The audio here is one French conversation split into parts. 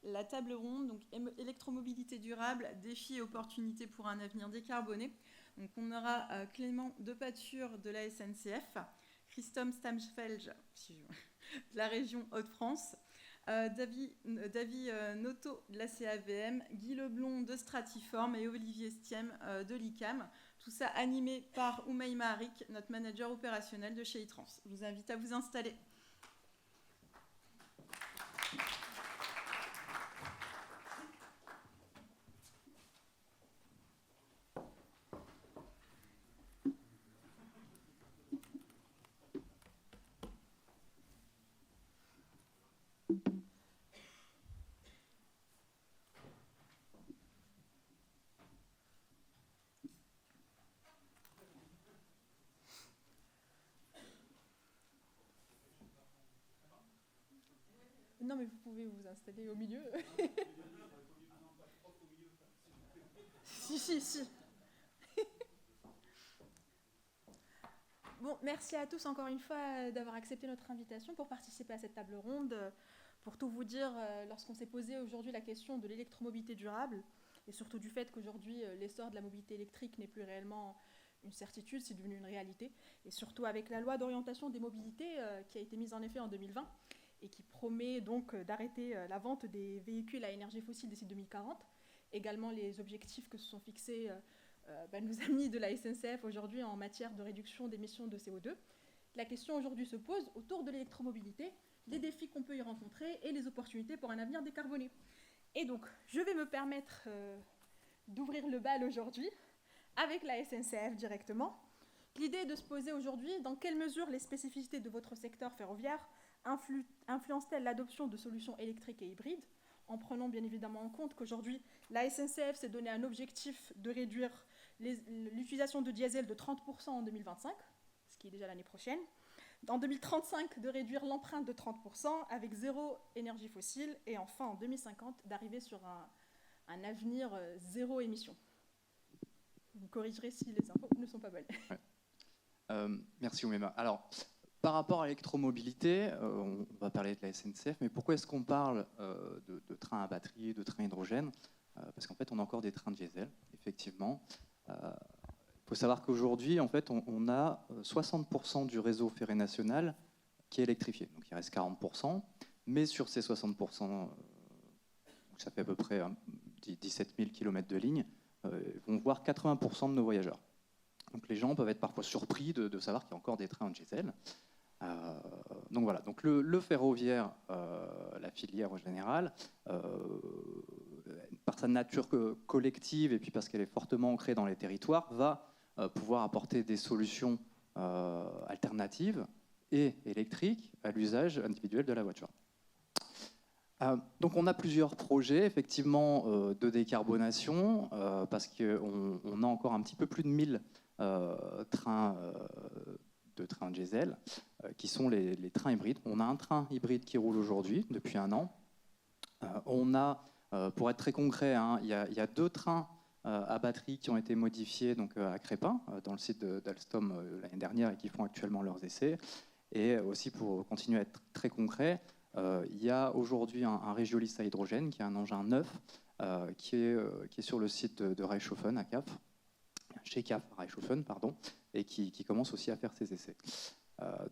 la table ronde, donc électromobilité durable, défis et opportunités pour un avenir décarboné. Donc on aura Clément Depature de la SNCF, Christophe Stamfeld de la région Hauts-de-France, David Noto de la CAVM, Guy Leblond de Stratiform et Olivier Stiem de l'ICAM. Tout ça animé par Oumaima Harik, notre manager opérationnel de chez iTrans. Je vous invite à vous installer. Non, mais vous pouvez vous installer au milieu. Si. Bon, merci à tous encore une fois d'avoir accepté notre invitation pour participer à cette table ronde. Pour tout vous dire, lorsqu'on s'est posé aujourd'hui la question de l'électromobilité durable, et surtout du fait qu'aujourd'hui l'essor de la mobilité électrique n'est plus réellement une certitude, c'est devenu une réalité, et surtout avec la loi d'orientation des mobilités qui a été mise en effet en 2020, et qui promet donc d'arrêter la vente des véhicules à énergie fossile d'ici 2040. Également les objectifs que se sont fixés nos amis de la SNCF aujourd'hui en matière de réduction d'émissions de CO2. La question aujourd'hui se pose autour de l'électromobilité, les défis qu'on peut y rencontrer et les opportunités pour un avenir décarboné. Et donc, je vais me permettre d'ouvrir le bal aujourd'hui avec la SNCF directement. L'idée est de se poser aujourd'hui dans quelle mesure les spécificités de votre secteur ferroviaire influencent-elles l'adoption de solutions électriques et hybrides, en prenant bien évidemment en compte qu'aujourd'hui, la SNCF s'est donné un objectif de réduire l'utilisation de diesel de 30% en 2025, ce qui est déjà l'année prochaine. En 2035, de réduire l'empreinte de 30% avec zéro énergie fossile. Et enfin, en 2050, d'arriver sur un avenir zéro émission. Vous me corrigerez si les infos ne sont pas bonnes. Ouais. Merci Oumaima. Alors, par rapport à l'électromobilité, on va parler de la SNCF, mais pourquoi est-ce qu'on parle de trains à batterie, de trains hydrogène? Parce qu'en fait, on a encore des trains diesel, effectivement. Il faut savoir qu'aujourd'hui, en fait, on a 60% du réseau ferré national qui est électrifié. Donc il reste 40%, mais sur ces 60%, ça fait à peu près 17 000 km de ligne, vont voir 80% de nos voyageurs. Donc les gens peuvent être parfois surpris de savoir qu'il y a encore des trains en diesel. Donc voilà, donc le ferroviaire, la filière en général, par sa nature collective et puis parce qu'elle est fortement ancrée dans les territoires, va pouvoir apporter des solutions alternatives et électriques à l'usage individuel de la voiture. Donc on a plusieurs projets effectivement de décarbonation parce qu'on a encore un petit peu plus de 1000 trains diesel qui sont les trains hybrides. On a un train hybride qui roule aujourd'hui depuis 1 an. On a, pour être très concret, il y a 2 trains à batterie qui ont été modifiés donc, à Crépin, dans le site d'Alstom l'année dernière et qui font actuellement leurs essais. Et aussi pour continuer à être très concret, il y a aujourd'hui un Regiolis à hydrogène qui est un engin neuf qui est sur le site de Reichshofen à CAF, chez CAF Reichshofen, pardon, et qui commence aussi à faire ses essais.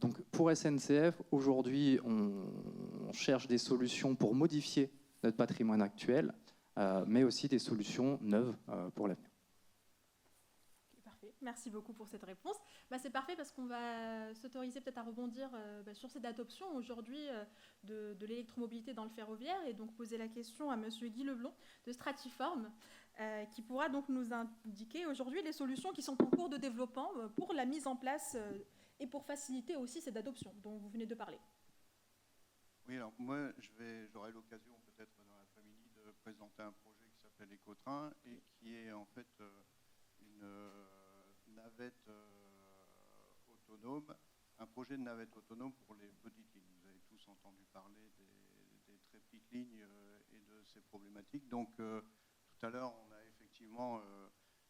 Donc pour SNCF, aujourd'hui, on cherche des solutions pour modifier notre patrimoine actuel, mais aussi des solutions neuves pour l'avenir. Parfait, merci beaucoup pour cette réponse. C'est parfait parce qu'on va s'autoriser peut-être à rebondir sur cette adoption aujourd'hui de l'électromobilité dans le ferroviaire et donc poser la question à monsieur Guy Leblond de Stratiform qui pourra donc nous indiquer aujourd'hui les solutions qui sont en cours de développement pour la mise en place et pour faciliter aussi cette adoption dont vous venez de parler. Oui, alors moi j'aurai l'occasion peut-être dans l'après-midi de présenter un projet qui s'appelle Ecotrain et qui est en fait une navette autonome, un projet de navette autonome pour les petites lignes. Vous avez tous entendu parler des très petites lignes et de ces problématiques. Donc tout à l'heure, on a effectivement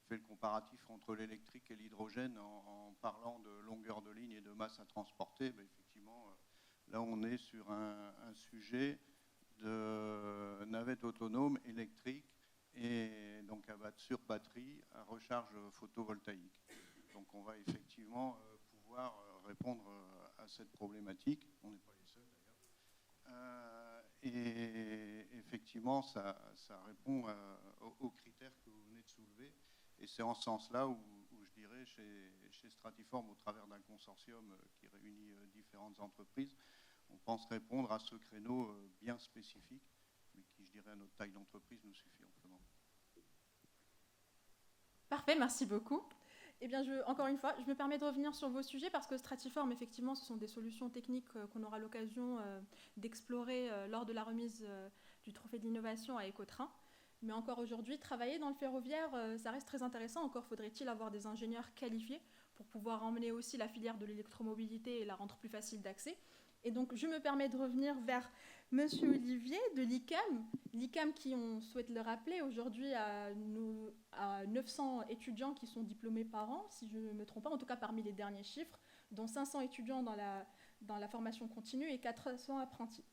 fait le comparatif entre l'électrique et l'hydrogène en parlant de longueur de ligne et de masse à transporter. Effectivement, là, on est sur un sujet de navettes autonomes électriques et donc sur batterie à recharge photovoltaïque. Donc on va effectivement pouvoir répondre à cette problématique. On n'est pas les seuls d'ailleurs. Et effectivement, ça répond aux critères que vous venez de soulever. Et c'est en ce sens-là où je dirais chez Stratiform, au travers d'un consortium qui réunit différentes entreprises, on pense répondre à ce créneau bien spécifique, mais qui, je dirais, à notre taille d'entreprise, nous suffit amplement. Parfait, merci beaucoup. Eh bien, encore une fois, je me permets de revenir sur vos sujets parce que Stratiform, effectivement, ce sont des solutions techniques qu'on aura l'occasion d'explorer lors de la remise du trophée d'innovation à Écotrain. Mais encore aujourd'hui, travailler dans le ferroviaire, ça reste très intéressant. Encore faudrait-il avoir des ingénieurs qualifiés pour pouvoir emmener aussi la filière de l'électromobilité et la rendre plus facile d'accès. Et donc, je me permets de revenir vers Monsieur Olivier de l'ICAM. L'ICAM qui, on souhaite le rappeler, aujourd'hui a 900 étudiants qui sont diplômés par an, si je ne me trompe pas, en tout cas parmi les derniers chiffres, dont 500 étudiants dans la formation continue et 400 apprentis.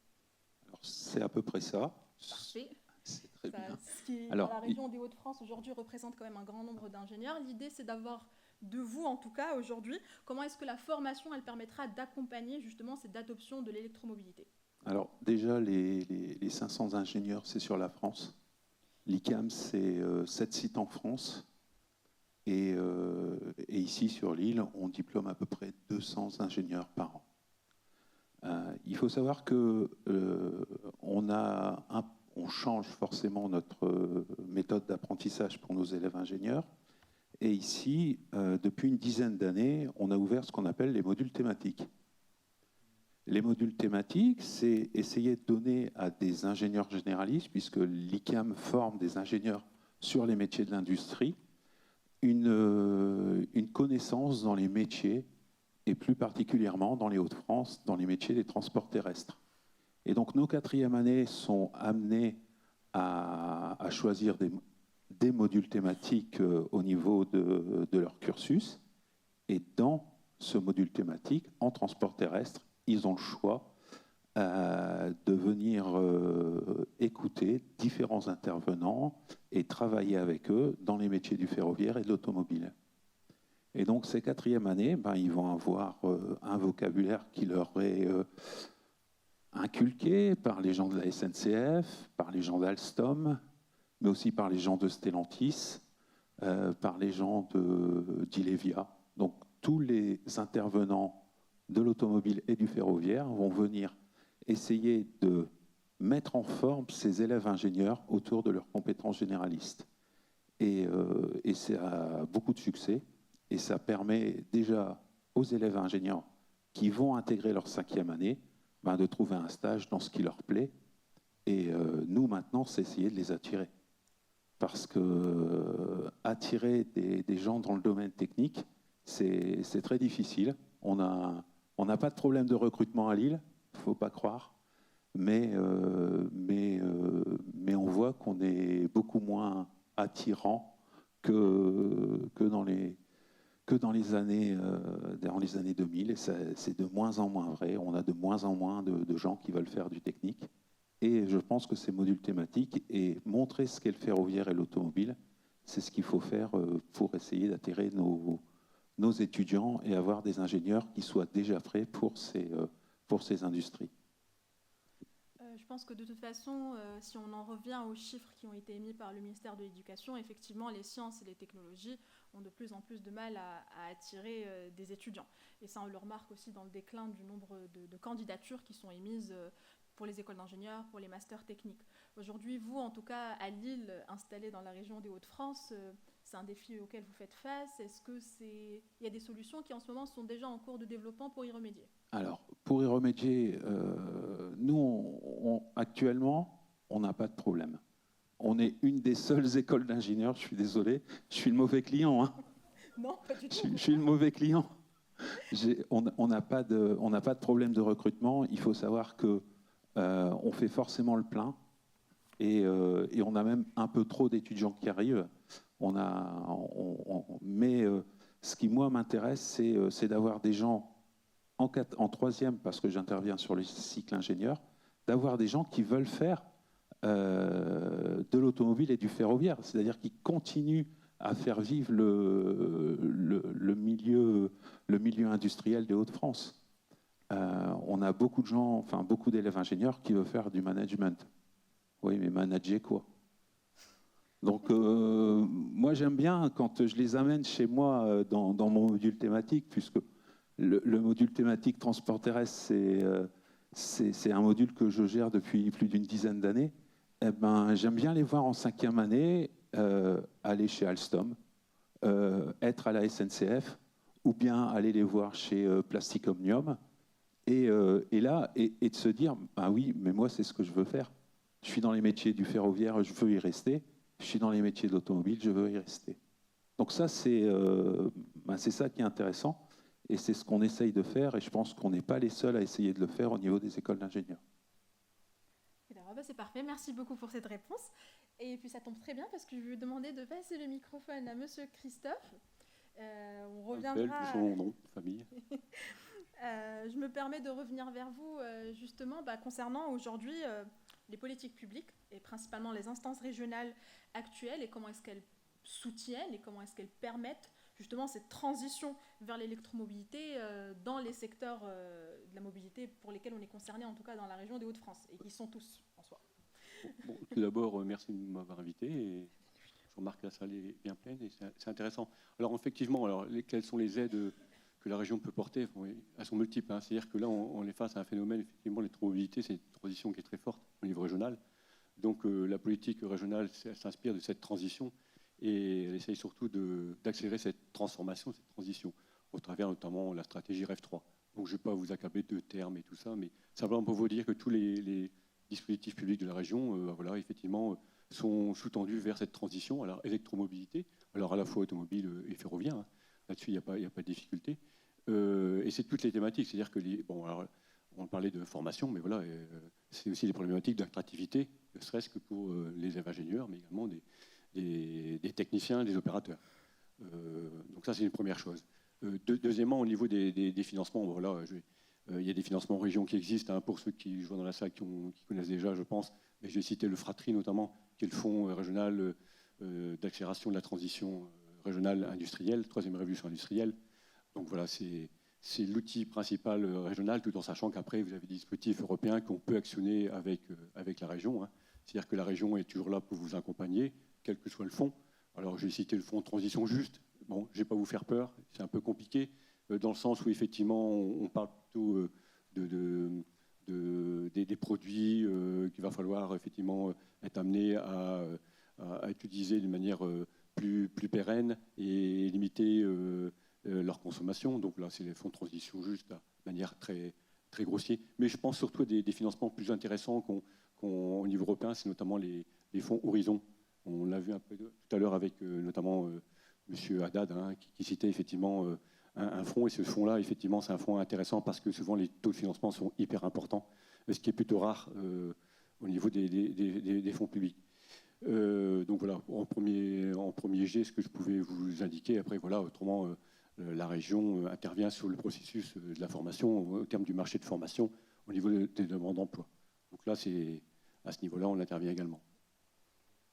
Alors, c'est à peu près ça. Parfait. C'est très bien. Ce qui, dans la région des Hauts-de-France, aujourd'hui, représente quand même un grand nombre d'ingénieurs. L'idée, c'est d'avoir de vous, en tout cas, aujourd'hui, comment est-ce que la formation, elle permettra d'accompagner justement cette adoption de l'électromobilité? Alors, déjà, les 500 ingénieurs, c'est sur la France. L'ICAM, c'est 7 sites en France. Et ici, sur l'île, on diplôme à peu près 200 ingénieurs par an. Il faut savoir que on change forcément notre méthode d'apprentissage pour nos élèves ingénieurs. Et ici, depuis une dizaine d'années, on a ouvert ce qu'on appelle les modules thématiques. Les modules thématiques, c'est essayer de donner à des ingénieurs généralistes, puisque l'ICAM forme des ingénieurs sur les métiers de l'industrie, une connaissance dans les métiers, et plus particulièrement dans les Hauts-de-France, dans les métiers des transports terrestres. Et donc nos quatrièmes années sont amenées à choisir des modules thématiques au niveau de leur cursus. Et dans ce module thématique, en transport terrestre, ils ont le choix de venir écouter différents intervenants et travailler avec eux dans les métiers du ferroviaire et de l'automobile. Et donc ces quatrièmes années, ils vont avoir un vocabulaire qui leur est inculqué par les gens de la SNCF, par les gens d'Alstom, mais aussi par les gens de Stellantis, par les gens d'Ilevia. Donc tous les intervenants de l'automobile et du ferroviaire vont venir essayer de mettre en forme ces élèves ingénieurs autour de leurs compétences généralistes. Et ça a beaucoup de succès, et ça permet déjà aux élèves ingénieurs qui vont intégrer leur 5e année de trouver un stage dans ce qui leur plaît. Et nous, maintenant, c'est essayer de les attirer. Parce que attirer des gens dans le domaine technique, c'est très difficile. On n'a pas de problème de recrutement à Lille, il ne faut pas croire, mais on voit qu'on est beaucoup moins attirant que dans les années 2000, et c'est de moins en moins vrai. On a de moins en moins de gens qui veulent faire du technique. Et je pense que ces modules thématiques et montrer ce qu'est le ferroviaire et l'automobile, c'est ce qu'il faut faire pour essayer d'attirer nos étudiants et avoir des ingénieurs qui soient déjà prêts pour ces industries. Je pense que de toute façon, si on en revient aux chiffres qui ont été émis par le ministère de l'Éducation, effectivement, les sciences et les technologies ont de plus en plus de mal à attirer des étudiants. Et ça, on le remarque aussi dans le déclin du nombre de candidatures qui sont émises pour les écoles d'ingénieurs, pour les masters techniques. Aujourd'hui, vous, en tout cas, à Lille, installé dans la région des Hauts-de-France, c'est un défi auquel vous faites face. Est-ce qu'il y a des solutions qui, en ce moment, sont déjà en cours de développement pour y remédier? Alors, pour y remédier, nous, actuellement, on n'a pas de problème. On est une des seules écoles d'ingénieurs, je suis désolé, je suis le mauvais client. Hein. Non, pas du tout. Je suis le mauvais client. On n'a pas de problème de recrutement. Il faut savoir qu'on fait forcément le plein et on a même un peu trop d'étudiants qui arrivent. Mais ce qui, moi, m'intéresse, c'est d'avoir des gens en 3e, parce que j'interviens sur le cycle ingénieur, d'avoir des gens qui veulent faire de l'automobile et du ferroviaire, c'est-à-dire qui continuent à faire vivre le milieu industriel des Hauts-de-France. On a beaucoup de gens, enfin beaucoup d'élèves ingénieurs qui veulent faire du management. Oui, mais manager quoi? Donc, moi, j'aime bien quand je les amène chez moi dans mon module thématique, puisque le module thématique transport terrestre, c'est un module que je gère depuis plus d'une dizaine d'années. Eh ben, j'aime bien les voir en 5e année, aller chez Alstom, être à la SNCF, ou bien aller les voir chez Plastic Omnium, et de se dire, bah oui, mais moi, c'est ce que je veux faire. Je suis dans les métiers du ferroviaire, je veux y rester. Je suis dans les métiers de l'automobile, je veux y rester. Donc ça, c'est ça qui est intéressant. Et c'est ce qu'on essaye de faire. Et je pense qu'on n'est pas les seuls à essayer de le faire au niveau des écoles d'ingénieurs. C'est parfait. Merci beaucoup pour cette réponse. Et puis ça tombe très bien parce que je vais vous demander de passer le microphone à Monsieur Christophe. On reviendra... Son nom, famille. Je me permets de revenir vers vous justement concernant aujourd'hui les politiques publiques et principalement les instances régionales actuelles et comment est-ce qu'elles soutiennent et comment est-ce qu'elles permettent justement cette transition vers l'électromobilité dans les secteurs de la mobilité pour lesquels on est concerné, en tout cas dans la région des Hauts-de-France, et qui sont tous en soi. Bon, tout d'abord, merci de m'avoir invité. Et je remarque que la salle est bien pleine et c'est intéressant. Alors effectivement, quelles sont les aides que la région peut porter? Elles sont multiples. C'est-à-dire que là, on est face à un phénomène, effectivement, l'électromobilité, c'est une transition qui est très forte au niveau régional. Donc la politique régionale s'inspire de cette transition et elle essaye surtout d'accélérer cette transformation, cette transition, au travers notamment de la stratégie REV 3. Donc je ne vais pas vous accabler de termes et tout ça, mais simplement pour vous dire que tous les dispositifs publics de la région, effectivement, sont sous-tendus vers cette transition. Alors électromobilité, alors à la fois automobile et ferroviaire, là-dessus il n'y a pas de difficulté. Et c'est toutes les thématiques, c'est-à-dire que on parlait de formation, mais voilà, c'est aussi des problématiques d'attractivité, ne serait-ce que pour les élèves ingénieurs, mais également des techniciens, des opérateurs. Donc ça, c'est une première chose. Deuxièmement, au niveau des financements, voilà, il y a des financements en région qui existent, pour ceux qui jouent dans la salle, qui connaissent déjà, je pense. Mais je vais citer le FRATRI notamment, qui est le fonds régional d'accélération de la transition régionale industrielle, 3e révolution industrielle. Donc voilà, c'est l'outil principal régional, tout en sachant qu'après, vous avez des dispositifs européens qu'on peut actionner avec la région. C'est-à-dire que la région est toujours là pour vous accompagner, quel que soit le fonds. Alors, je vais citer le fonds de transition juste. Bon, je ne vais pas vous faire peur, c'est un peu compliqué, dans le sens où, effectivement, on parle plutôt des produits qu'il va falloir, effectivement, être amené à utiliser d'une manière plus pérenne et limiter leur consommation. Donc là, c'est les fonds de transition juste, de manière très, très grossière. Mais je pense surtout à des financements plus intéressants au niveau européen, c'est notamment les fonds Horizon. On l'a vu un peu tout à l'heure avec notamment M. Haddad, qui citait effectivement un fonds. Et ce fonds-là, effectivement, c'est un fonds intéressant parce que souvent les taux de financement sont hyper importants, ce qui est plutôt rare au niveau des fonds publics. Donc voilà, en premier jet, ce que je pouvais vous indiquer. Après, voilà, autrement, la région intervient sur le processus de la formation au terme du marché de formation au niveau des demandes d'emploi. Donc là, à ce niveau-là, on intervient également.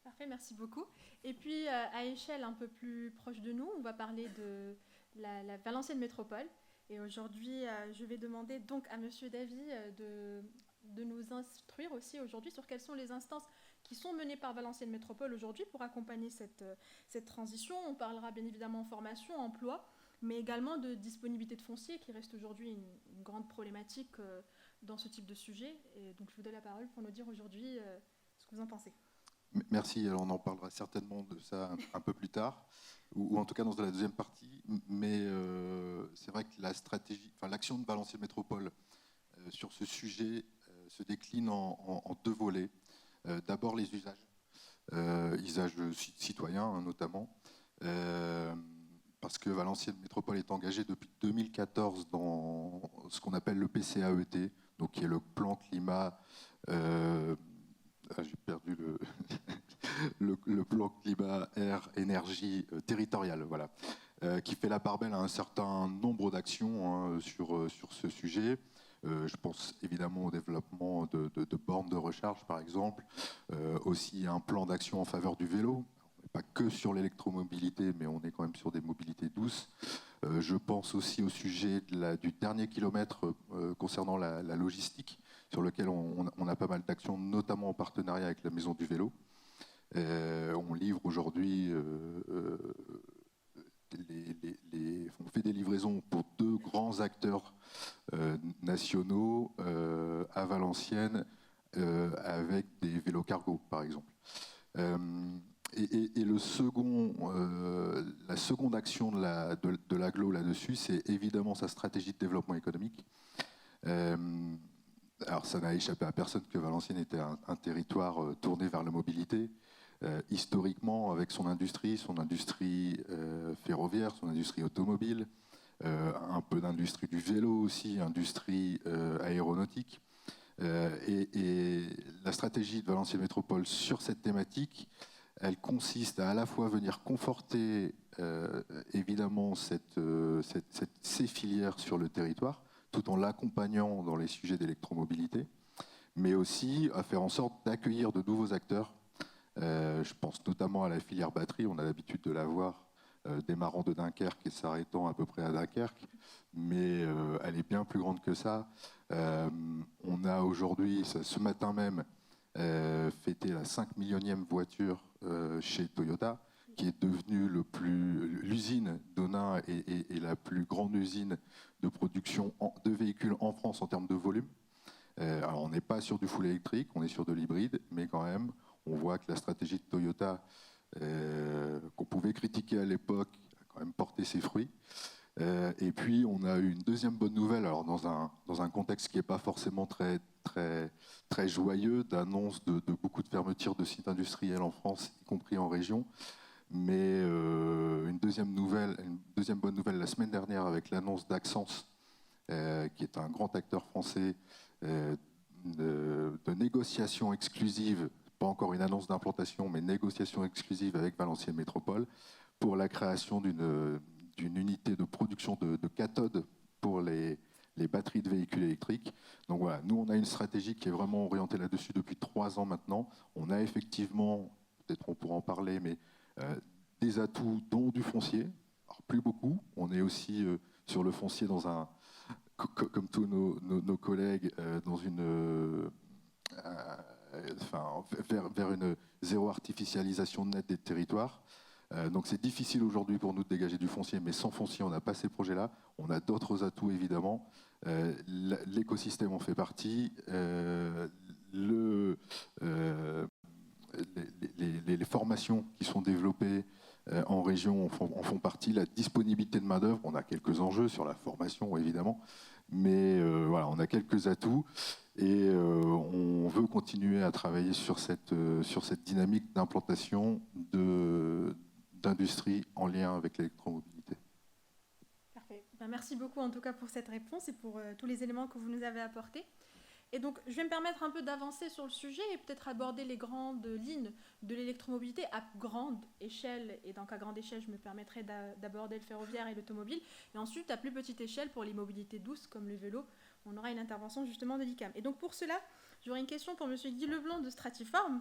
Parfait, merci beaucoup. Et puis, à échelle un peu plus proche de nous, on va parler de la Valenciennes Métropole. Et aujourd'hui, je vais demander donc à Monsieur Davy de nous instruire aussi aujourd'hui sur quelles sont les instances qui sont menées par Valenciennes Métropole aujourd'hui pour accompagner cette transition. On parlera bien évidemment formation, emploi, mais également de disponibilité de foncier qui reste aujourd'hui une grande problématique dans ce type de sujet. Et donc, je vous donne la parole pour nous dire aujourd'hui ce que vous en pensez. Merci. Alors on en parlera certainement de ça un peu plus tard, ou en tout cas dans la deuxième partie. Mais c'est vrai que l'action de Valenciennes Métropole sur ce sujet se décline en deux volets. D'abord les usages citoyens notamment, parce que Valenciennes Métropole est engagée depuis 2014 dans ce qu'on appelle le PCAET, donc qui est le plan climat. J'ai perdu le plan climat, air, énergie territorial, voilà, qui fait la part belle à un certain nombre d'actions sur ce sujet. Je pense évidemment au développement de de bornes de recharge, par exemple, aussi un plan d'action en faveur du vélo. Pas que sur l'électromobilité, mais on est quand même sur des mobilités douces. Je pense aussi au sujet du dernier kilomètre concernant la logistique, sur lequel on a pas mal d'actions, notamment en partenariat avec la Maison du Vélo. On livre aujourd'hui, on fait des livraisons pour 2 grands acteurs nationaux à Valenciennes, avec des vélos cargo, par exemple. Et la seconde action de l'AGLO là-dessus, c'est évidemment sa stratégie de développement économique. Alors ça n'a échappé à personne que Valenciennes était un territoire tourné vers la mobilité. Historiquement, avec son industrie ferroviaire, son industrie automobile, un peu d'industrie du vélo aussi, industrie aéronautique. Et la stratégie de Valenciennes Métropole sur cette thématique, elle consiste à la fois venir conforter évidemment ces filières sur le territoire, tout en l'accompagnant dans les sujets d'électromobilité, mais aussi à faire en sorte d'accueillir de nouveaux acteurs. Je pense notamment à la filière batterie, on a l'habitude de la voir démarrant de Dunkerque et s'arrêtant à peu près à Dunkerque, mais elle est bien plus grande que ça. On a aujourd'hui, ce matin même, fêté la 5 millionième voiture chez Toyota, qui est devenue l'usine d'Onin et la plus grande usine de production de véhicules en France en termes de volume. Alors on n'est pas sur du full électrique, on est sur de l'hybride, mais quand même, on voit que la stratégie de Toyota, qu'on pouvait critiquer à l'époque, a quand même porté ses fruits. Et puis on a eu une deuxième bonne nouvelle, alors dans un contexte qui n'est pas forcément très joyeux, d'annonce de beaucoup de fermetures de sites industriels en France, y compris en région. Mais une deuxième bonne nouvelle la semaine dernière avec l'annonce d'Axens, qui est un grand acteur français, de négociations exclusives, pas encore une annonce d'implantation, mais négociations exclusives avec Valenciennes Métropole pour la création d'une unité de production de cathodes pour les batteries de véhicules électriques. Donc voilà, nous on a une stratégie qui est vraiment orientée là-dessus depuis 3 ans maintenant. On a effectivement, peut-être on pourra en parler, mais des atouts dont du foncier. Alors plus beaucoup, on est aussi sur le foncier comme tous nos collègues, vers une zéro artificialisation nette des territoires. Donc c'est difficile aujourd'hui pour nous de dégager du foncier, mais sans foncier, on n'a pas ces projets-là. On a d'autres atouts, évidemment. L'écosystème en fait partie. Les formations qui sont développées en région en font partie. La disponibilité de main-d'œuvre, on a quelques enjeux sur la formation, évidemment. Mais voilà, on a quelques atouts. Et on veut continuer à travailler sur cette dynamique d'implantation d'industrie en lien avec l'électromobilité. Parfait. Ben, merci beaucoup en tout cas pour cette réponse et pour tous les éléments que vous nous avez apportés. Et donc, je vais me permettre un peu d'avancer sur le sujet et peut-être aborder les grandes lignes de l'électromobilité à grande échelle. Et donc, à grande échelle, je me permettrai d'aborder le ferroviaire et l'automobile. Et ensuite, à plus petite échelle, pour les mobilités douces comme le vélo, on aura une intervention justement de l'ICAM. Et donc, pour cela, j'aurais une question pour M. Guy Leblanc de Stratiform.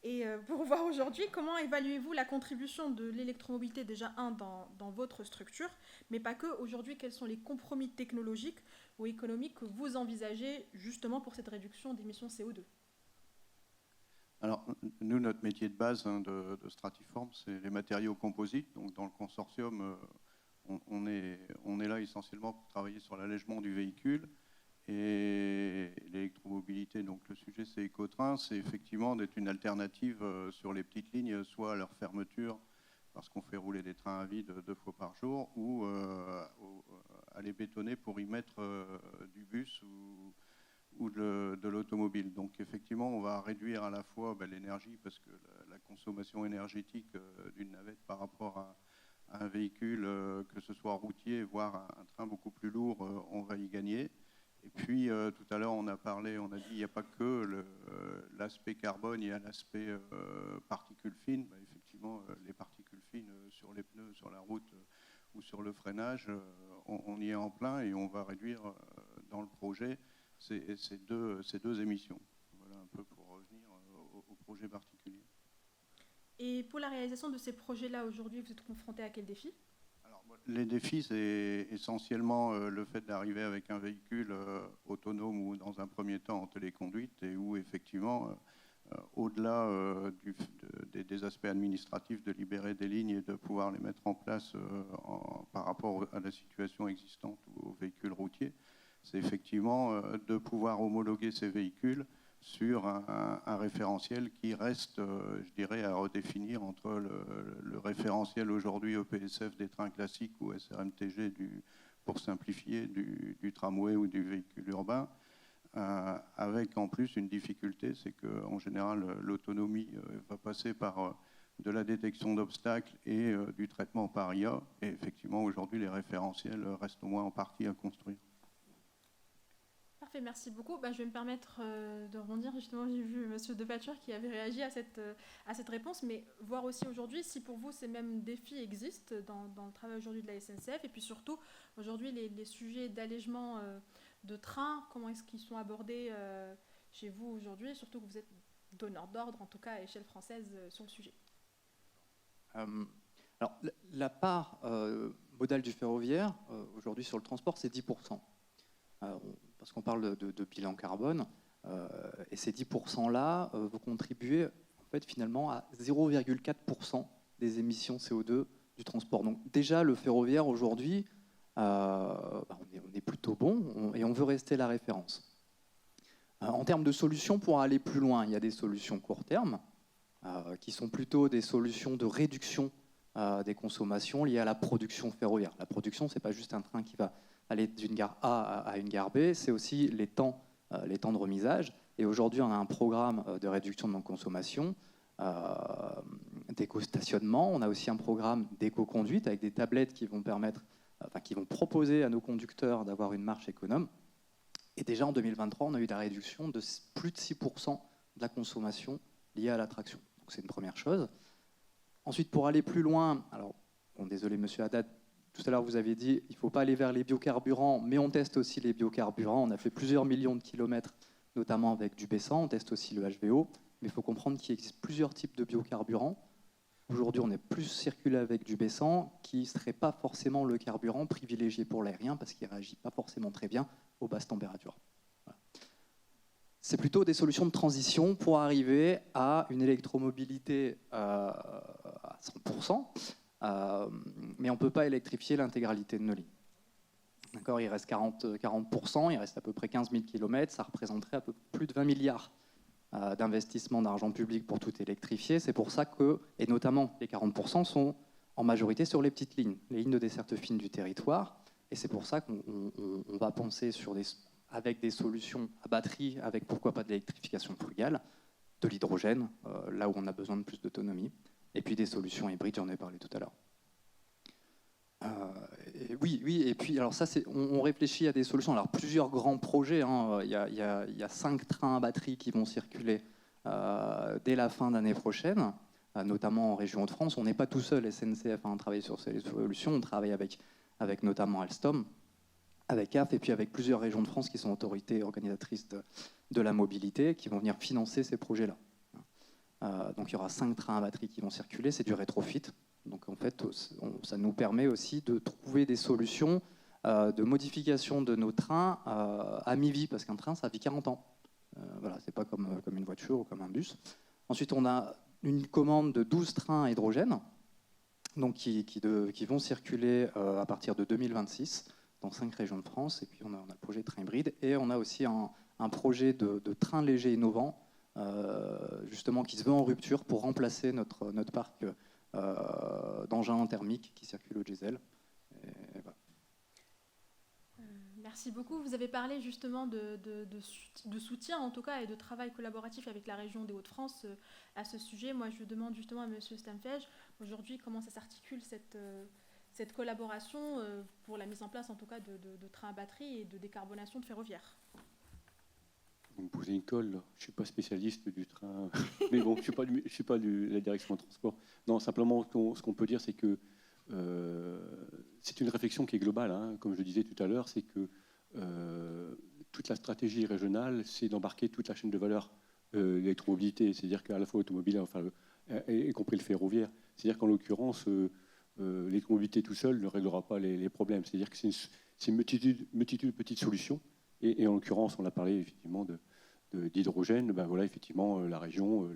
Et pour voir aujourd'hui, comment évaluez-vous la contribution de l'électromobilité, déjà dans votre structure, mais pas que. Aujourd'hui, quels sont les compromis technologiques ou économiques que vous envisagez justement pour cette réduction d'émissions CO2 ? Alors, nous, notre métier de base de Stratiform, c'est les matériaux composites. Donc, dans le consortium, on est là essentiellement pour travailler sur l'allègement du véhicule. Et l'électromobilité, donc le sujet c'est Ecotrain, c'est effectivement d'être une alternative sur les petites lignes, soit à leur fermeture, parce qu'on fait rouler des trains à vide 2 fois par jour, ou à les bétonner pour y mettre du bus ou de l'automobile. Donc effectivement, on va réduire à la fois l'énergie, parce que la consommation énergétique d'une navette par rapport à un véhicule, que ce soit routier, voire un train beaucoup plus lourd, on va y gagner. Et puis, tout à l'heure, on a dit qu'il n'y a pas que l'aspect carbone, il y a l'aspect particules fines. Effectivement, les particules fines sur les pneus, sur la route ou sur le freinage, on y est en plein et on va réduire dans le projet ces deux émissions. projet particulier. Et pour la réalisation de ces projets-là, aujourd'hui, vous êtes confronté à quels défis? Alors, les défis, c'est essentiellement le fait d'arriver avec un véhicule autonome ou dans un premier temps en téléconduite et où effectivement, au-delà des aspects administratifs, de libérer des lignes et de pouvoir les mettre en place par rapport à la situation existante ou aux véhicules routiers, c'est effectivement de pouvoir homologuer ces véhicules sur un référentiel qui reste, je dirais, à redéfinir entre le référentiel aujourd'hui EPSF des trains classiques ou SRMTG, pour simplifier, du tramway ou du véhicule urbain, avec en plus une difficulté, c'est qu'en général, l'autonomie va passer par de la détection d'obstacles et du traitement par IA. Et effectivement, aujourd'hui, les référentiels restent au moins en partie à construire. Parfait, merci beaucoup. Je vais me permettre de rebondir. Justement, j'ai vu M. Depature qui avait réagi à cette réponse, mais voir aussi aujourd'hui si pour vous ces mêmes défis existent dans le travail aujourd'hui de la SNCF, et puis surtout aujourd'hui les sujets d'allègement de trains, comment est-ce qu'ils sont abordés chez vous aujourd'hui, et surtout que vous êtes donneur d'ordre, en tout cas à échelle française, sur le sujet. Alors, la part modale du ferroviaire, aujourd'hui sur le transport, c'est 10%. Parce qu'on parle de bilan carbone, et ces 10%-là vont contribuer en fait, finalement à 0,4% des émissions CO2 du transport. Donc déjà, le ferroviaire aujourd'hui, on est plutôt bon et on veut rester la référence. En termes de solutions, pour aller plus loin, il y a des solutions court terme, qui sont plutôt des solutions de réduction des consommations liées à la production ferroviaire. La production, ce n'est pas juste un train qui va aller d'une gare A à une gare B, c'est aussi les temps de remisage. Et aujourd'hui, on a un programme de réduction de nos consommations, d'éco-stationnement. On a aussi un programme d'éco-conduite avec des tablettes qui vont qui vont proposer à nos conducteurs d'avoir une marche économe. Et déjà en 2023, on a eu la réduction de plus de 6% de la consommation liée à l'attraction. Donc c'est une première chose. Ensuite, pour aller plus loin, alors, désolé Monsieur Haddad, tout à l'heure, vous avez dit qu'il ne faut pas aller vers les biocarburants, mais on teste aussi les biocarburants. On a fait plusieurs millions de kilomètres, notamment avec du B100. On teste aussi le HVO. Mais il faut comprendre qu'il existe plusieurs types de biocarburants. Aujourd'hui, on est plus circulé avec du B100, qui ne serait pas forcément le carburant privilégié pour l'aérien, parce qu'il ne réagit pas forcément très bien aux basses températures. Voilà. C'est plutôt des solutions de transition pour arriver à une électromobilité à 100%. Mais on ne peut pas électrifier l'intégralité de nos lignes. D'accord, il reste 40%, il reste à peu près 15 000 km, ça représenterait plus de 20 milliards d'investissement d'argent public pour tout électrifier. C'est pour ça que, et notamment les 40% sont en majorité sur les petites lignes, les lignes de desserte fine du territoire, et c'est pour ça qu'on va penser avec des solutions à batterie, avec pourquoi pas de l'électrification frugale, de l'hydrogène, là où on a besoin de plus d'autonomie, et puis des solutions hybrides, j'en ai parlé tout à l'heure. Oui, et puis alors ça, on réfléchit à des solutions. Alors plusieurs grands projets, hein. Il y a 5 trains à batterie qui vont circuler dès la fin d'année prochaine, notamment en région de France. On n'est pas tout seul, SNCF, à travailler sur ces solutions. On travaille avec notamment Alstom, avec CAF, et puis avec plusieurs régions de France qui sont autorités organisatrices de la mobilité, qui vont venir financer ces projets-là. Donc il y aura 5 trains à batterie qui vont circuler, c'est du rétrofit. Donc en fait, ça nous permet aussi de trouver des solutions de modification de nos trains à mi-vie, parce qu'un train, ça vit 40 ans. Voilà, c'est pas comme une voiture ou comme un bus. Ensuite, on a une commande de 12 trains à hydrogène, donc qui vont circuler à partir de 2026 dans 5 régions de France. Et puis on a le projet de train hybride, et on a aussi un projet de train léger innovant, justement qui se veut en rupture pour remplacer notre parc d'engins thermiques qui circulent au diesel. Et voilà. Merci beaucoup. Vous avez parlé justement de soutien, en tout cas, et de travail collaboratif avec la région des Hauts-de-France à ce sujet. Moi, je demande justement à M. Stamfej, aujourd'hui, comment ça s'articule cette collaboration pour la mise en place, en tout cas, de trains à batterie et de décarbonation de ferroviaire. Vous me posez une colle, là. Je ne suis pas spécialiste du train, mais bon, je ne suis pas de la direction de transport. Non, simplement, ce qu'on peut dire, c'est que c'est une réflexion qui est globale, hein. Comme je le disais tout à l'heure, c'est que toute la stratégie régionale, c'est d'embarquer toute la chaîne de valeur l'électromobilité, c'est-à-dire qu'à la fois automobile, enfin, y compris le ferroviaire. C'est-à-dire qu'en l'occurrence, l'électromobilité tout seul ne réglera pas les problèmes. C'est-à-dire que c'est une multitude de petites solutions. Et en l'occurrence, on a parlé effectivement d'hydrogène. Ben voilà, effectivement, la région,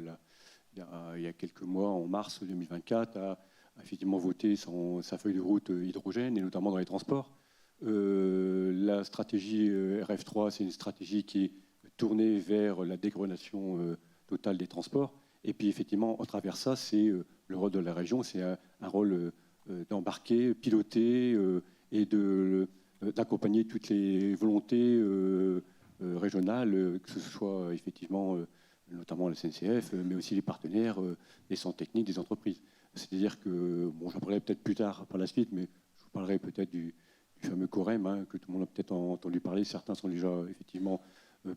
il y a quelques mois, en mars 2024, a effectivement voté sa feuille de route hydrogène, et notamment dans les transports. La stratégie RF3, c'est une stratégie qui est tournée vers la décarbonation totale des transports. Et puis effectivement, à travers ça, c'est le rôle de la région, c'est un rôle d'embarquer, piloter et d'accompagner toutes les volontés régionales, que ce soit effectivement notamment la SNCF, mais aussi les partenaires, les centres techniques, des entreprises. C'est-à-dire que, bon, j'en parlerai peut-être plus tard par la suite, mais je vous parlerai peut-être du fameux COREM, hein, que tout le monde a peut-être entendu parler. Certains sont déjà effectivement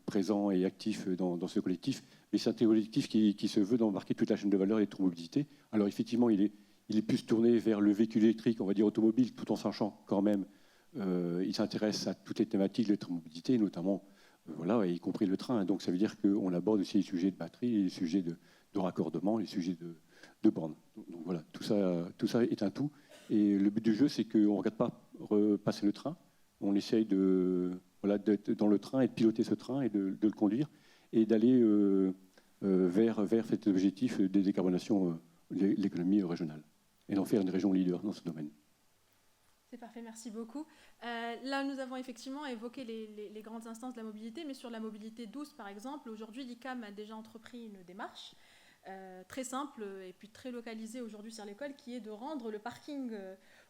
présents et actifs dans ce collectif. Mais c'est un collectif qui se veut d'embarquer toute la chaîne de valeur électromobilité. Alors effectivement, il est plus tourné vers le véhicule électrique, on va dire automobile, tout en sachant quand même, il s'intéresse à toutes les thématiques de l'électromobilité, notamment, voilà, y compris le train. Donc ça veut dire qu'on aborde aussi les sujets de batterie, les sujets de raccordement, les sujets de bornes. Donc voilà, tout ça est un tout. Et le but du jeu, c'est qu'on ne regarde pas repasser le train. On essaye d'être dans le train et de piloter ce train et de le conduire et d'aller vers cet objectif de décarbonation de l'économie régionale et d'en faire une région leader dans ce domaine. C'est parfait, merci beaucoup. Là, nous avons effectivement évoqué les grandes instances de la mobilité, mais sur la mobilité douce, par exemple, aujourd'hui, l'ICAM a déjà entrepris une démarche très simple et puis très localisée aujourd'hui sur l'école, qui est de rendre le parking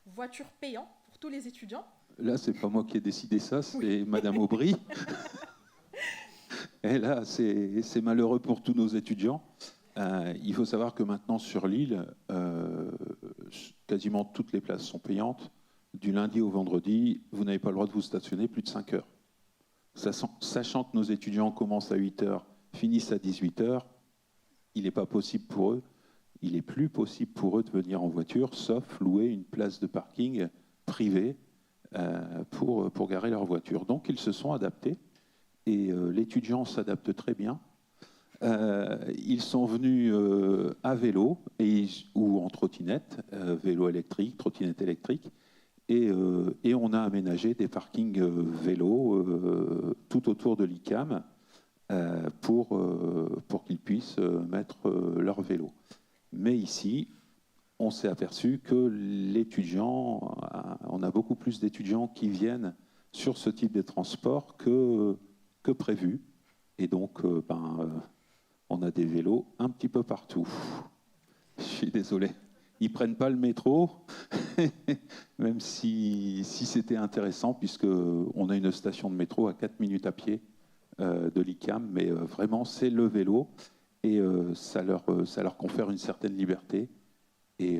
voiture payant pour tous les étudiants. Là, c'est pas moi qui ai décidé ça, c'est Oui. Madame Aubry. Et là, c'est malheureux pour tous nos étudiants. Il faut savoir que maintenant, sur l'île, quasiment toutes les places sont payantes. Du lundi au vendredi, vous n'avez pas le droit de vous stationner plus de 5 heures. Sachant que nos étudiants commencent à 8 heures, finissent à 18 heures, il n'est pas possible pour eux, il n'est plus possible pour eux de venir en voiture, sauf louer une place de parking privée pour garer leur voiture. Donc, ils se sont adaptés et l'étudiant s'adapte très bien. Ils sont venus à vélo ou en trottinette, vélo électrique, trottinette électrique, et on a aménagé des parkings vélo tout autour de l'ICAM pour qu'ils puissent mettre leur vélo. Mais ici, on s'est aperçu que on a beaucoup plus d'étudiants qui viennent sur ce type de transport que prévu. Et donc, on a des vélos un petit peu partout. Je suis désolé. Ils ne prennent pas le métro, même si c'était intéressant, puisqu'on a une station de métro à 4 minutes à pied de l'ICAM, mais vraiment, c'est le vélo, et ça leur confère une certaine liberté, et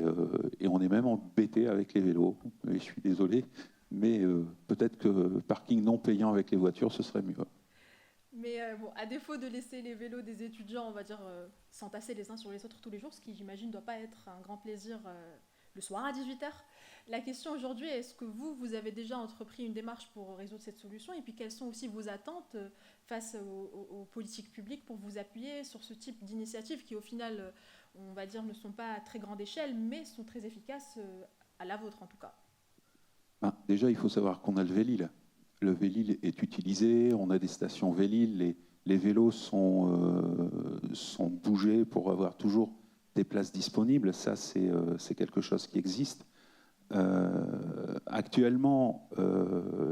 on est même embêté avec les vélos. Et je suis désolé, mais peut-être que parking non payant avec les voitures, ce serait mieux. Mais bon, à défaut de laisser les vélos des étudiants, on va dire, s'entasser les uns sur les autres tous les jours, ce qui, j'imagine, ne doit pas être un grand plaisir le soir à 18h. La question aujourd'hui est, est-ce que vous avez déjà entrepris une démarche pour résoudre cette solution? Et puis, quelles sont aussi vos attentes face aux politiques publiques pour vous appuyer sur ce type d'initiatives qui, au final, on va dire, ne sont pas à très grande échelle, mais sont très efficaces, à la vôtre en tout cas? Déjà, il faut savoir qu'on a le Vélil. Le Vélil est utilisé, on a des stations Vélil, les vélos sont bougés pour avoir toujours des places disponibles. Ça, c'est quelque chose qui existe. Actuellement,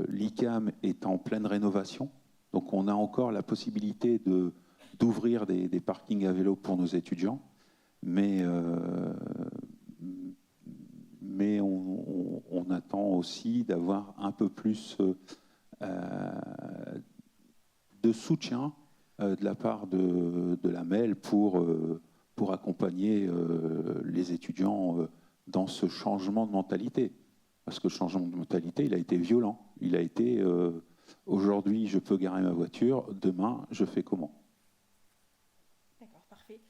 l'ICAM est en pleine rénovation, donc on a encore la possibilité d'ouvrir des parkings à vélo pour nos étudiants, mais on attend aussi d'avoir un peu plus de soutien de la part de la MEL pour accompagner les étudiants dans ce changement de mentalité. Parce que le changement de mentalité, il a été violent. Il a été aujourd'hui, je peux garer ma voiture, demain, je fais comment? D'accord, parfait.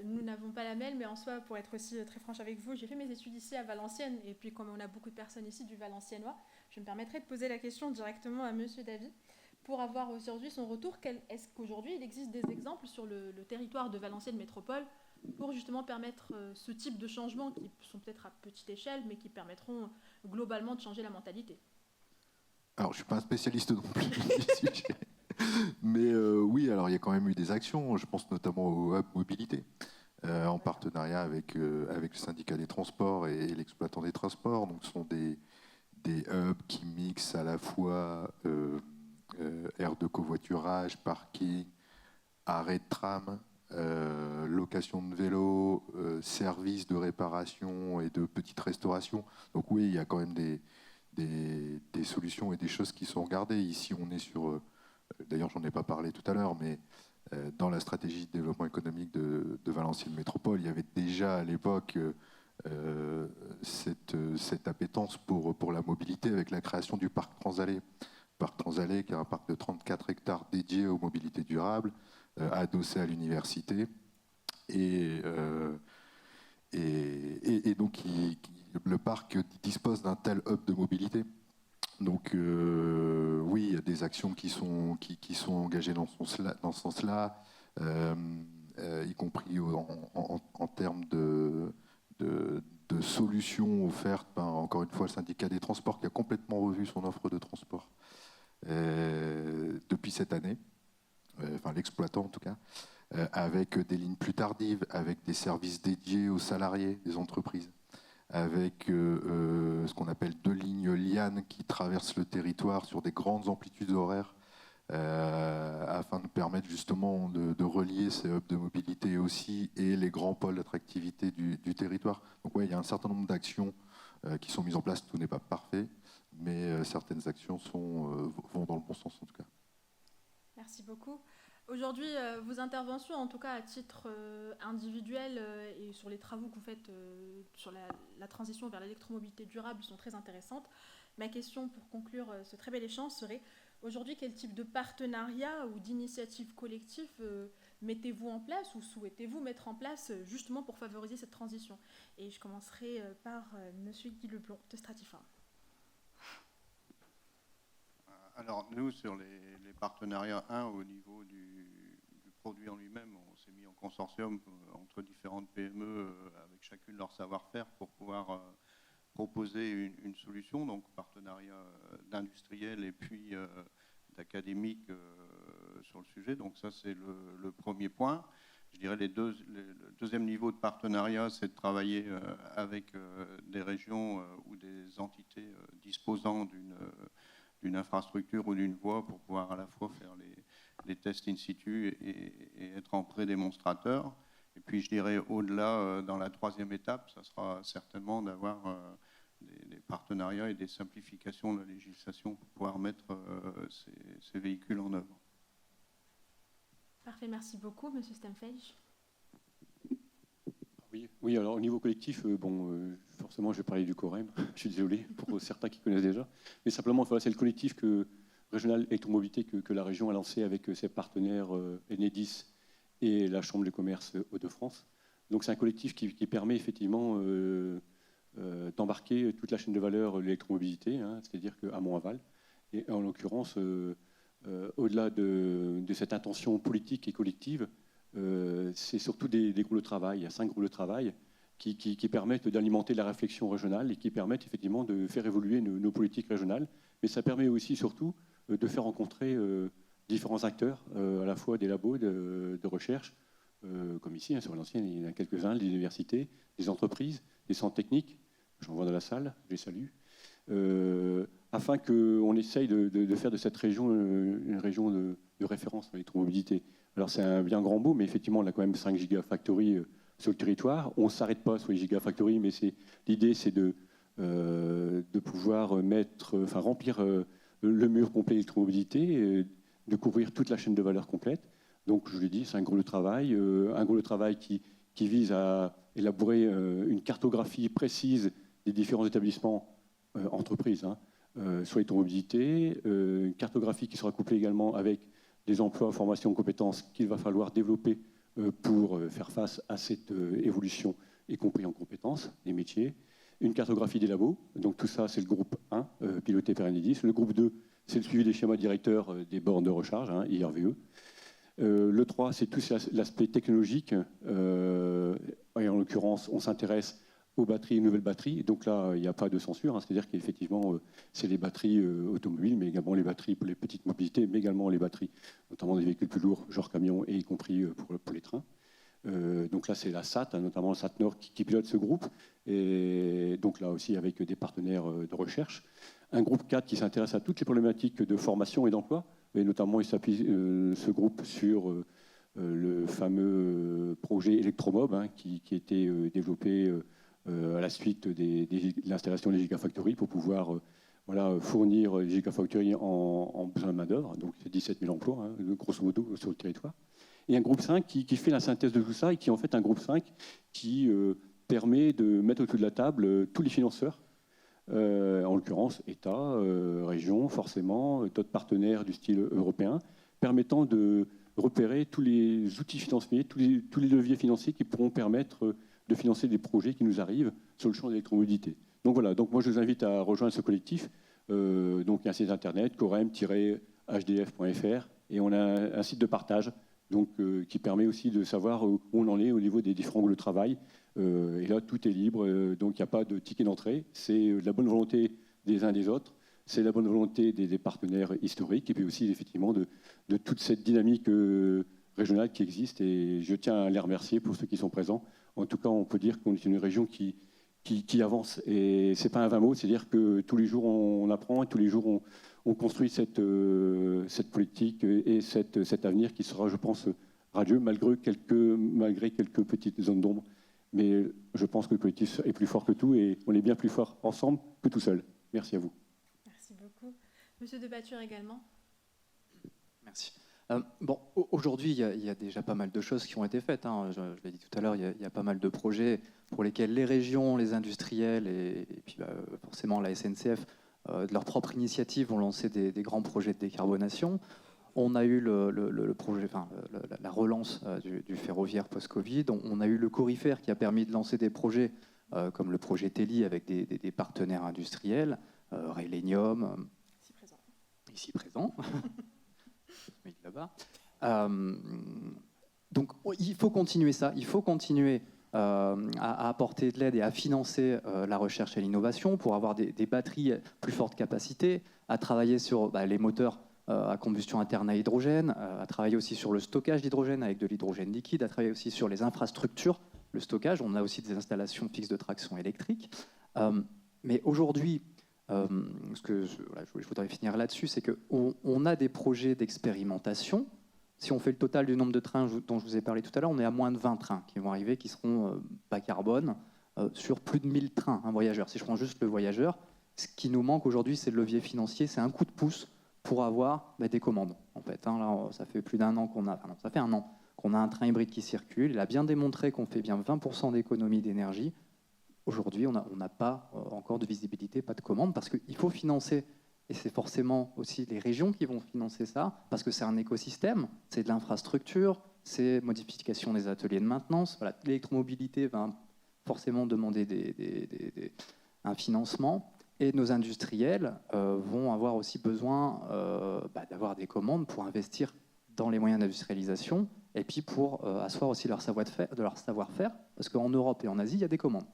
Nous n'avons pas la MEL, mais en soi, pour être aussi très franche avec vous, j'ai fait mes études ici à Valenciennes, et puis comme on a beaucoup de personnes ici du Valenciennois, je me permettrai de poser la question directement à Monsieur Davy. pour avoir aujourd'hui son retour, est-ce qu'aujourd'hui il existe des exemples sur le territoire de Valenciennes Métropole pour justement permettre ce type de changements qui sont peut-être à petite échelle, mais qui permettront globalement de changer la mentalité? Alors, je ne suis pas un spécialiste non plus du sujet. Mais oui, alors il y a quand même eu des actions. Je pense notamment au Hub Mobilité, en partenariat avec le syndicat des transports et l'exploitant des transports. Donc, ce sont des hubs qui mixent à la fois aires de covoiturage, parking, arrêt de tram, location de vélo, services de réparation et de petite restauration. Donc oui, il y a quand même des solutions et des choses qui sont regardées. Ici, on est sur... D'ailleurs, j'en ai pas parlé tout à l'heure, mais dans la stratégie de développement économique de Valenciennes Métropole, il y avait déjà à l'époque cette appétence pour la mobilité avec la création du parc Transalé. Parc Transalé, qui est un parc de 34 hectares dédié aux mobilités durables, adossé à l'université. Et donc, le parc dispose d'un tel hub de mobilité. Donc oui, il y a des actions qui sont engagées dans ce sens-là, y compris en termes de solutions offertes par, encore une fois, le syndicat des transports qui a complètement revu son offre de transport depuis cette année, enfin l'exploitant en tout cas, avec des lignes plus tardives, avec des services dédiés aux salariés des entreprises, avec ce qu'on appelle 2 lignes lianes qui traversent le territoire sur des grandes amplitudes horaires afin de permettre justement de relier ces hubs de mobilité aussi et les grands pôles d'attractivité du territoire. Donc ouais, il y a un certain nombre d'actions qui sont mises en place, tout n'est pas parfait, mais certaines actions vont dans le bon sens en tout cas. Merci beaucoup. Aujourd'hui, vos interventions, en tout cas à titre individuel et sur les travaux que vous faites sur la transition vers l'électromobilité durable sont très intéressantes. Ma question pour conclure ce très bel échange serait, aujourd'hui, quel type de partenariat ou d'initiative collective mettez-vous en place ou souhaitez-vous mettre en place justement pour favoriser cette transition? Et je commencerai par Monsieur Guy Leblond de Stratiform. Alors nous, sur les partenariats, au niveau du produit en lui-même, on s'est mis en consortium entre différentes PME avec chacune leur savoir-faire pour pouvoir proposer une solution, donc partenariat d'industriels et puis d'académiques sur le sujet. Donc ça, c'est le premier point. Je dirais le deuxième niveau de partenariat, c'est de travailler avec des régions ou des entités disposant d'une infrastructure ou d'une voie pour pouvoir à la fois faire les tests in situ et être en pré-démonstrateur. Et puis je dirais au-delà, dans la troisième étape, ça sera certainement d'avoir des partenariats et des simplifications de la législation pour pouvoir mettre ces véhicules en œuvre. Parfait, merci beaucoup, Monsieur Stemfelch. Oui, alors au niveau collectif, forcément je vais parler du COREM, je suis désolé pour certains qui connaissent déjà, mais simplement voilà, c'est le collectif régional électromobilité que la région a lancé avec ses partenaires Enedis et la Chambre de commerce Hauts-de-France. Donc c'est un collectif qui permet effectivement d'embarquer toute la chaîne de valeur de l'électromobilité, c'est-à-dire qu'amont-aval, et en l'occurrence, au-delà de cette intention politique et collective, c'est surtout des groupes de travail. Il y a 5 groupes de travail qui permettent d'alimenter la réflexion régionale et qui permettent effectivement de faire évoluer nos politiques régionales. Mais ça permet aussi surtout de faire rencontrer différents acteurs, à la fois des labos de recherche, comme ici, sur Valenciennes, il y en a quelques-uns, des universités, des entreprises, des centres techniques, j'en vois dans la salle, je les salue, afin qu'on essaye de faire de cette région une région de référence dans l'électromobilité. Alors c'est un bien grand mot, mais effectivement, on a quand même 5 gigafactories sur le territoire. On ne s'arrête pas sur les gigafactories, mais l'idée, c'est de pouvoir remplir le mur complet d'électromobilité, de couvrir toute la chaîne de valeur complète. Donc, je vous l'ai dit, c'est un groupe de travail, qui vise à élaborer une cartographie précise des différents établissements, entreprises, sur l'électromobilité, une cartographie qui sera couplée également avec des emplois, formations, compétences qu'il va falloir développer pour faire face à cette évolution, y compris en compétences, des métiers. Une cartographie des labos, donc tout ça c'est le groupe 1, piloté par Enedis. Le groupe 2, c'est le suivi des schémas directeurs des bornes de recharge, hein, IRVE. Le 3, c'est tout l'aspect technologique. Et en l'occurrence, on s'intéresse aux batteries, nouvelles batteries. Donc là, il n'y a pas de censure. Hein. C'est-à-dire qu'effectivement, c'est les batteries automobiles, mais également les batteries pour les petites mobilités, mais également les batteries, notamment des véhicules plus lourds, genre camions, et y compris pour les trains. Donc là, c'est la SAT, hein, notamment la SAT Nord, qui pilote ce groupe. Et donc là aussi, avec des partenaires de recherche. Un groupe 4 qui s'intéresse à toutes les problématiques de formation et d'emploi. Et notamment, il s'appuie, ce groupe, sur le fameux projet Electromob, hein, qui a été développé à la suite de l'installation des Gigafactories pour pouvoir fournir les Gigafactories en besoin de main-d'œuvre. Donc, c'est 17 000 emplois, hein, grosso modo, sur le territoire. Et un groupe 5 qui fait la synthèse de tout ça et qui est en fait un groupe 5 qui permet de mettre autour de la table tous les financeurs, en l'occurrence État, région, forcément, d'autres partenaires du style européen, permettant de repérer tous les outils financiers, tous les leviers financiers qui pourront permettre de financer des projets qui nous arrivent sur le champ de l'électromobilité. Donc voilà, donc moi je vous invite à rejoindre ce collectif. Donc il y a un site internet, corem-hdf.fr, et on a un site de partage donc, qui permet aussi de savoir où on en est au niveau des différents groupes de travail. Et là, tout est libre, donc il n'y a pas de ticket d'entrée. C'est de la bonne volonté des uns et des autres, c'est la bonne volonté des partenaires historiques, et puis aussi effectivement de toute cette dynamique régionale qui existe. Et je tiens à les remercier pour ceux qui sont présents. En tout cas, on peut dire qu'on est une région qui avance. Et ce n'est pas un vain mot, c'est-à-dire que tous les jours on apprend et tous les jours on construit cette politique et cet avenir qui sera, je pense, radieux, malgré quelques petites zones d'ombre. Mais je pense que le collectif est plus fort que tout et on est bien plus fort ensemble que tout seul. Merci à vous. Merci beaucoup. Monsieur de Bature également. Merci. Bon, aujourd'hui, il y a déjà pas mal de choses qui ont été faites. Hein. Je l'ai dit tout à l'heure, il y a pas mal de projets pour lesquels les régions, les industriels et puis forcément la SNCF, de leur propre initiative, ont lancé des grands projets de décarbonation. On a eu le projet, la relance du ferroviaire post-Covid. On a eu le Corifère qui a permis de lancer des projets comme le projet Teli avec des partenaires industriels, Raylénium, ici présent. Là-bas. Donc il faut continuer ça, il faut continuer à apporter de l'aide et à financer la recherche et l'innovation pour avoir des batteries plus forte capacité, à travailler sur les moteurs à combustion interne à hydrogène, à travailler aussi sur le stockage d'hydrogène avec de l'hydrogène liquide, à travailler aussi sur les infrastructures, le stockage. On a aussi des installations fixes de traction électrique. Mais aujourd'hui, je voudrais finir là-dessus, c'est qu'on a des projets d'expérimentation. Si on fait le total du nombre de trains dont je vous ai parlé tout à l'heure, on est à moins de 20 trains qui vont arriver, qui seront bas carbone, sur plus de 1000 trains, un voyageur. Si je prends juste le voyageur, ce qui nous manque aujourd'hui, c'est le levier financier, c'est un coup de pouce pour avoir des commandes. En fait, là, ça fait plus d'un an qu'on a, ça fait un an qu'on a un train hybride qui circule. Il a bien démontré qu'on fait bien 20% d'économie d'énergie. Aujourd'hui, on n'a pas encore de visibilité, pas de commande, parce qu'il faut financer, et c'est forcément aussi les régions qui vont financer ça, parce que c'est un écosystème, c'est de l'infrastructure, c'est modification des ateliers de maintenance. Voilà, l'électromobilité va forcément demander un financement, et nos industriels vont avoir aussi besoin d'avoir des commandes pour investir dans les moyens d'industrialisation, et puis pour asseoir aussi leur savoir-faire, parce qu'en Europe et en Asie, il y a des commandes.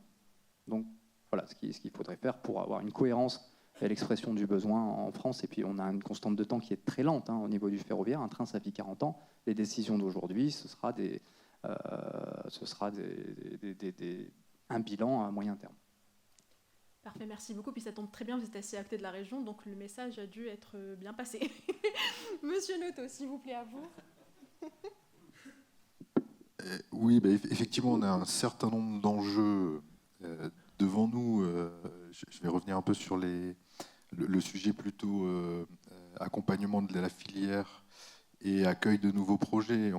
Donc voilà ce qu'il faudrait faire pour avoir une cohérence et l'expression du besoin en France. Et puis on a une constante de temps qui est très lente au niveau du ferroviaire. Un train, ça vit 40 ans. Les décisions d'aujourd'hui, ce sera un bilan à moyen terme. Parfait, merci beaucoup. Puis ça tombe très bien, vous êtes assez à côté de la région, donc le message a dû être bien passé. Monsieur Noto, s'il vous plaît, à vous. Oui, effectivement, on a un certain nombre d'enjeux devant nous. Je vais revenir un peu sur le sujet plutôt accompagnement de la filière et accueil de nouveaux projets.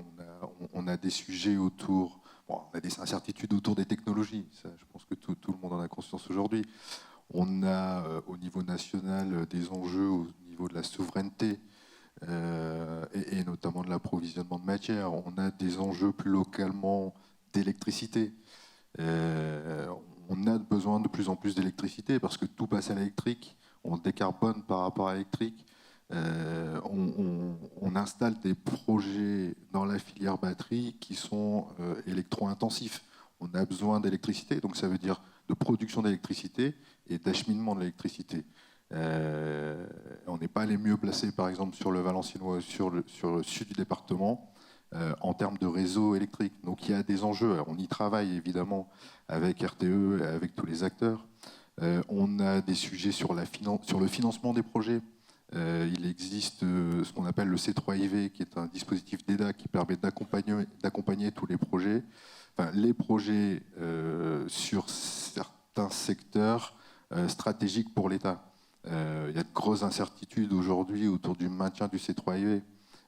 On a des sujets autour, on a des incertitudes autour des technologies. Ça, je pense que tout le monde en a conscience aujourd'hui. On a au niveau national des enjeux au niveau de la souveraineté et notamment de l'approvisionnement de matières. On a des enjeux plus localement d'électricité. On a besoin de plus en plus d'électricité parce que tout passe à l'électrique, on décarbone par rapport à l'électrique. on installe des projets dans la filière batterie qui sont électro-intensifs. On a besoin d'électricité, donc ça veut dire de production d'électricité et d'acheminement de l'électricité. On n'est pas les mieux placés, par exemple, sur le Valenciennois, sur le sud du département, en termes de réseau électrique. Donc il y a des enjeux. Alors, on y travaille évidemment avec RTE et avec tous les acteurs. On a des sujets sur le financement des projets. Il existe ce qu'on appelle le C3IV, qui est un dispositif d'AIDA qui permet d'accompagner tous les projets. Enfin, les projets sur certains secteurs stratégiques pour l'État. Il y a de grosses incertitudes aujourd'hui autour du maintien du C3IV.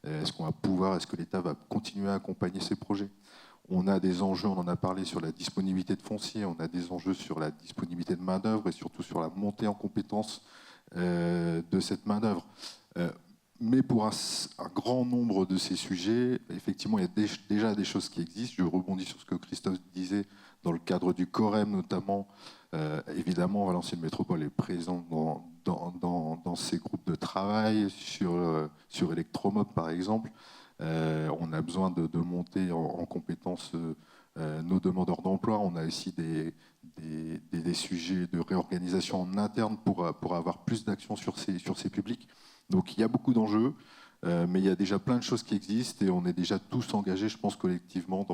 Est-ce que l'État va continuer à accompagner ces projets? On a des enjeux, on en a parlé, sur la disponibilité de foncier, on a des enjeux sur la disponibilité de main-d'œuvre et surtout sur la montée en compétences de cette main-d'œuvre. Mais pour un grand nombre de ces sujets, effectivement, il y a déjà des choses qui existent. Je rebondis sur ce que Christophe disait dans le cadre du COREM notamment. Évidemment, Valenciennes Métropole est présent dans ces groupes de travail sur Electromob, par exemple. On a besoin de monter en compétences nos demandeurs d'emploi. On a aussi des sujets de réorganisation en interne pour avoir plus d'action sur ces publics. Donc il y a beaucoup d'enjeux, mais il y a déjà plein de choses qui existent et on est déjà tous engagés, je pense, collectivement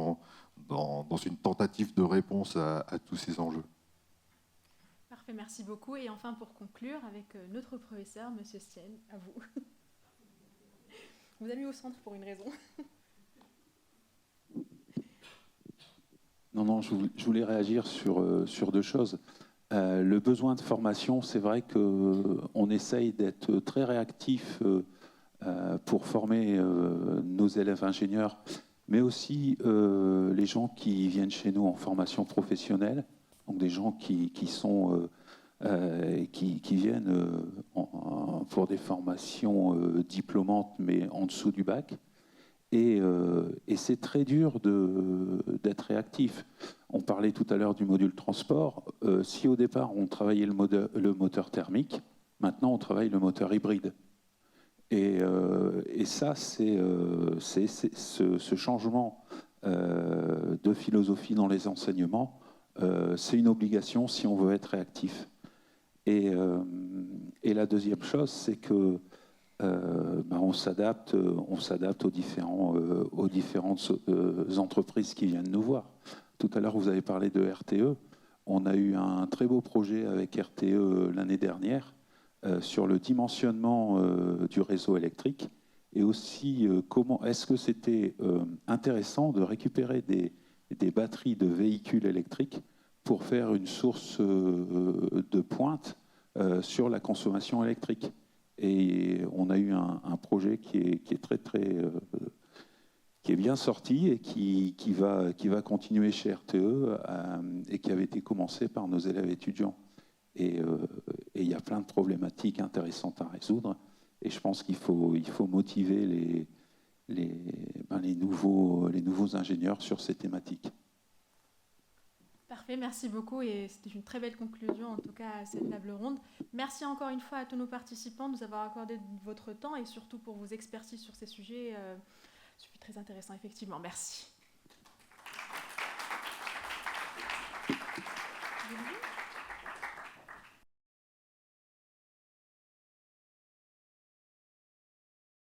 dans une tentative de réponse à tous ces enjeux. Parfait, merci beaucoup. Et enfin, pour conclure, avec notre professeur, Monsieur Stien, à vous. On vous a mis au centre pour une raison. Non, je voulais réagir sur deux choses. Le besoin de formation, c'est vrai qu'on essaye d'être très réactif pour former nos élèves ingénieurs, mais aussi les gens qui viennent chez nous en formation professionnelle, donc des gens qui viennent pour des formations diplômantes, mais en dessous du bac. Et c'est très dur d'être réactif. On parlait tout à l'heure du module transport. Si au départ, on travaillait le moteur thermique, maintenant, on travaille le moteur hybride. Et ça, c'est ce changement de philosophie dans les enseignements, c'est une obligation si on veut être réactif. Et la deuxième chose, c'est que on s'adapte aux différentes entreprises qui viennent nous voir. Tout à l'heure, vous avez parlé de RTE. On a eu un très beau projet avec RTE l'année dernière sur le dimensionnement du réseau électrique et aussi comment est-ce que c'était intéressant de récupérer des batteries de véhicules électriques pour faire une source de pointe sur la consommation électrique. Et on a eu un projet qui est bien sorti et qui va continuer chez RTE et qui avait été commencé par nos élèves étudiants. Et il y a plein de problématiques intéressantes à résoudre. Et je pense qu'il faut motiver les nouveaux ingénieurs sur ces thématiques. Parfait, merci beaucoup et c'était une très belle conclusion en tout cas à cette table ronde. Merci encore une fois à tous nos participants de nous avoir accordé votre temps et surtout pour vos expertises sur ces sujets. C'est très intéressant effectivement. Merci.